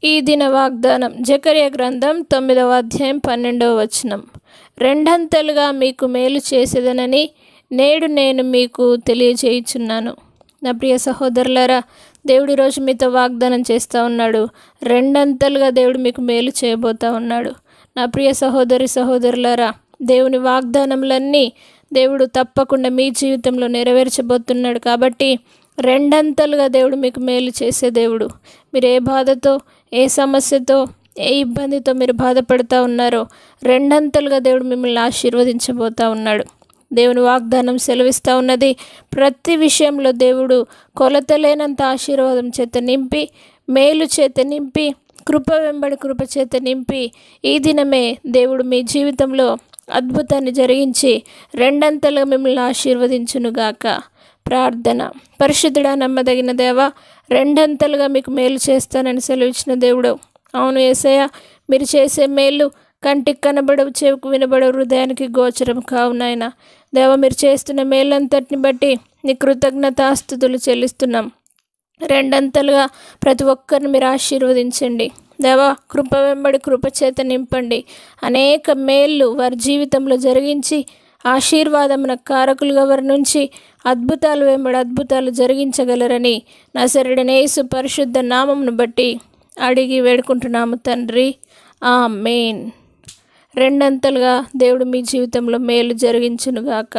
ఈ దిన వాగ్దానం జకర్యా గ్రంథం 9వ అధ్యాయం 12వ వచనం. రెండంతలుగా మీకు మేలు చేసేదనని నేడు నేను మీకు తెలియజేయుచున్నాను. నా ప్రియ సహోదరులారా, దేవుడు ఈరోజు మీతో వాగ్దానం చేస్తూ ఉన్నాడు. రెండంతలుగా దేవుడు మీకు మేలు చేయబోతూ ఉన్నాడు. నా ప్రియ సహోదరులారా, దేవుని వాగ్దానములన్నీ దేవుడు తప్పకుండా మీ జీవితంలో నెరవేర్చబోతున్నాడు. కాబట్టి రెండంతలుగా దేవుడు మీకు మేలు చేసే దేవుడు. మీరు ఏ బాధతో, ఏ సమస్యతో, ఏ ఇబ్బందితో మీరు బాధపడుతూ ఉన్నారో రెండంతలుగా దేవుడు మిమ్మల్ని ఆశీర్వదించబోతూ ఉన్నాడు. దేవుని వాగ్దానం సెలవిస్తూ ఉన్నది, ప్రతి విషయంలో దేవుడు కొలతలేనంత ఆశీర్వాదం చేత నింపి, మేలు చేత నింపి, కృప వెంబడి కృప చేత నింపి, ఈ దినమే దేవుడు మీ జీవితంలో అద్భుతాన్ని జరిగించి రెండంతలుగా మిమ్మల్ని ఆశీర్వదించునుగాక. ప్రార్థన. పరిశుద్ధుడా, నమ్మదగిన దేవా, రెండంతలుగా మీకు మేలు చేస్తానని సెలవిచ్చిన దేవుడు. అవును యేసయ్య, మీరు చేసే మేలు కంటికి కనబడవు, చెవికి వినబడవు, హృదయానికి గోచరం కావు నాయన. దేవా, మీరు చేస్తున్న మేలంతటిని బట్టి నీ కృతజ్ఞతాస్తుతులు చెల్లిస్తున్నాం. రెండంతలుగా ప్రతి ఒక్కరిని మీరు ఆశీర్వదించండి దేవా. కృప వెంబడి కృప చేత నింపండి. అనేక మేళ్ళు వారి జీవితంలో జరిగించి ఆశీర్వాదమున కారకులుగా వారి నుంచి అద్భుతాలు వెంబడి అద్భుతాలు జరిగించగలరని నజరేయుడైన యేసు పరిశుద్ధ నామమును బట్టి అడిగి వేడుకుంటున్నాము తండ్రి. ఆమేన్. రెండంతలుగా దేవుడు మీ జీవితంలో మేలు జరిగించునుగాక.